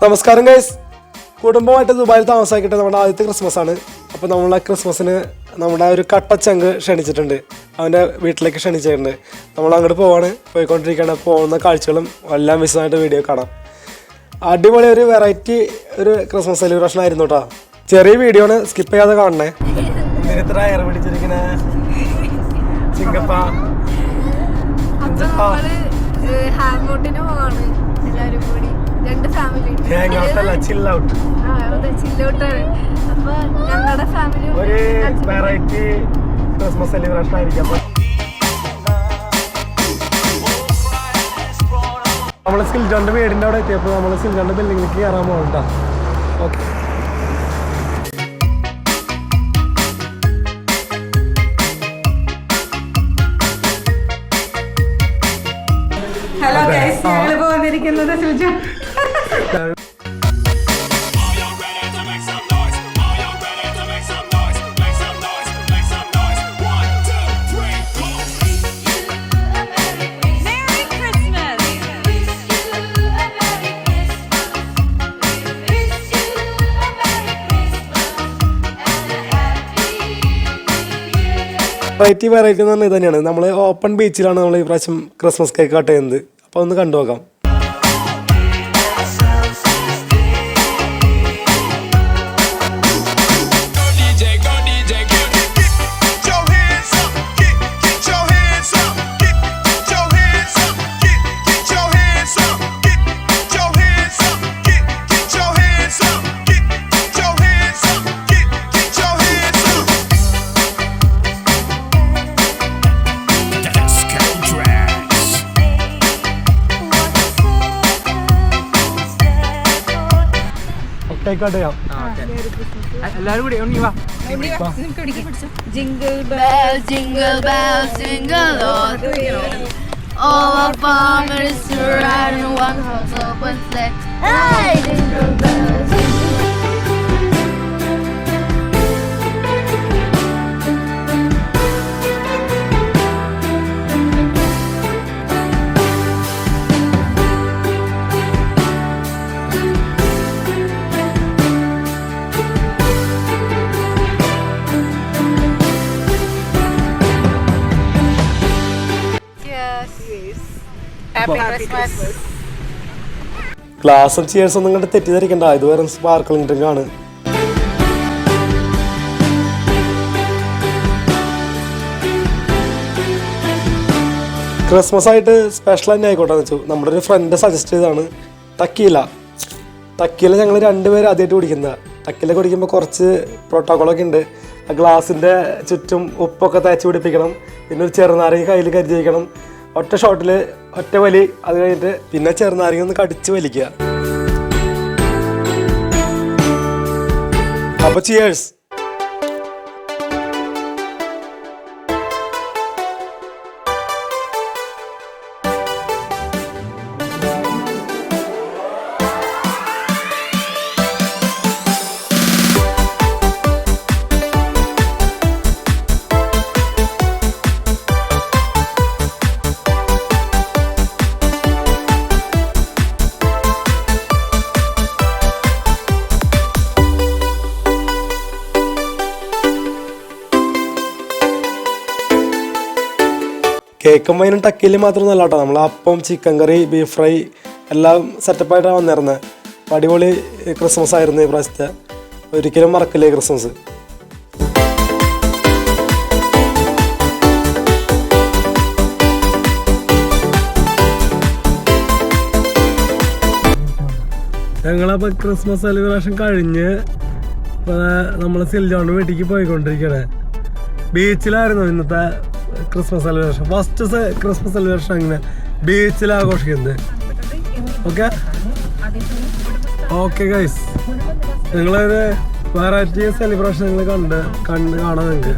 നമസ്കാരം ഗൈസ്, കുടുംബമായിട്ട് ദുബായിൽ താമസാക്കിയിട്ട് നമ്മുടെ ആദ്യത്തെ ക്രിസ്മസ് ആണ്. അപ്പോൾ നമ്മളെ ക്രിസ്മസിന് നമ്മുടെ ഒരു കട്ടച്ചങ്ക് ക്ഷണിച്ചിട്ടുണ്ട്, അവൻ്റെ വീട്ടിലേക്ക് ക്ഷണിച്ചിട്ടുണ്ട്. നമ്മൾ അങ്ങോട്ട് പോയിക്കൊണ്ടിരിക്കുകയാണ്. പോകുന്ന കാഴ്ചകളും എല്ലാം വിശദമായിട്ട് വീഡിയോ കാണാം. അടിപൊളി ഒരു വെറൈറ്റി ഒരു ക്രിസ്മസ് സെലിബ്രേഷൻ ആയിരുന്നു കേട്ടോ. ചെറിയ വീഡിയോ ആണ്, സ്കിപ്പ് ചെയ്യാതെ കാണണേ. ഇത്ര എയർ പിടിച്ചിരിക്കണ ചിങ്കപ്പ ഒരു വെറൈറ്റി ക്രിസ്മസ് സെലിബ്രേഷൻ ആയിരിക്കും. നമ്മൾ സിൽജോന്റെ വീടിന്റെ അവിടെ എത്തിയപ്പോൾ നമ്മൾ സിൽജോന്റെ ബിൽഡിങ്ങിലേക്ക് കയറാൻ പോകണ്ട. ഓക്കെ, ഹലോ ഗൈസ്, ഞങ്ങൾ പോന്നിരിക്കുന്നത് സിൽജോൺ. വെറൈറ്റി എന്ന് പറഞ്ഞാൽ ഇത് തന്നെയാണ്. നമ്മൾ ഓപ്പൺ ബീച്ചിലാണ് നമ്മൾ ഈ പ്രാവശ്യം ക്രിസ്മസ് കേക്ക് കട്ട് ചെയ്യുന്നത്. അപ്പോൾ ഒന്ന് കണ്ടു നോക്കാം. എല്ലാരും കൂടി Jingle bells, jingle bells, jingle all the way. All our farmers ride in one horse open sleigh. Hey, jingle bells. ഗ്ലാസും ചിയേഴ്സും ഒന്നും കണ്ട് തെറ്റിദ്ധരിക്കണ്ട, ഇത് വേറെ സ്പാർക്ലിംഗ് ഡ്രിങ്ക് ആണ്. ക്രിസ്മസ് ആയിട്ട് സ്പെഷ്യൽ തന്നെ ആയിക്കോട്ടെ വെച്ചു. നമ്മുടെ ഒരു ഫ്രണ്ട് സജസ്റ്റ് ചെയ്തതാണ് ടക്കീല ഞങ്ങൾ രണ്ടുപേരും ആദ്യമായിട്ട് കുടിക്കുന്നത്. ടക്കീല കുടിക്കുമ്പോൾ കുറച്ച് പ്രോട്ടോക്കോളൊക്കെ ഉണ്ട്. ആ ഗ്ലാസിൻ്റെ ചുറ്റും ഉപ്പൊക്കെ തേച്ച് പിടിപ്പിക്കണം, പിന്നെ ഒരു ചെറുനാരങ്ങ കയ്യിൽ കരുതി വയ്ക്കണം. ഒറ്റ ഷോട്ടിൽ ഒറ്റ വലി, അത് കഴിഞ്ഞിട്ട് പിന്നെ ചെറുനാരങ്ങ ഒന്ന് കടിച്ച് വലിക്കുക. അപ്പൊ ചിയേഴ്സ്. കേക്കും വൈനും ടക്കിയിൽ മാത്രമൊന്നുമല്ല കേട്ടോ, നമ്മൾ അപ്പം, ചിക്കൻ കറി, ബീഫ് ഫ്രൈ എല്ലാം സെറ്റപ്പായിട്ടാണ് വന്നിരുന്നത്. അപ്പോൾ അടിപൊളി ക്രിസ്മസ് ആയിരുന്നു ഈ പ്രാവശ്യത്തെ. ഒരിക്കലും മറക്കില്ലേ ക്രിസ്മസ്. ഞങ്ങളപ്പോൾ ക്രിസ്മസ് സെലിബ്രേഷൻ കഴിഞ്ഞ് നമ്മൾ സിൽജോണിൻ്റെ വീട്ടിലേക്ക് പോയിക്കൊണ്ടിരിക്കുകയാണ്. ബീച്ചിലായിരുന്നു ഇന്നത്തെ Christmas celebration. First Christmas celebration അങ്ങനെ ബീച്ചിൽ ആഘോഷിക്കുന്നത്. ഓക്കെ ഗൈസ്, നിങ്ങളൊരു വെറൈറ്റി സെലിബ്രേഷൻ നിങ്ങൾ കാണാൻ നിങ്ങൾക്ക്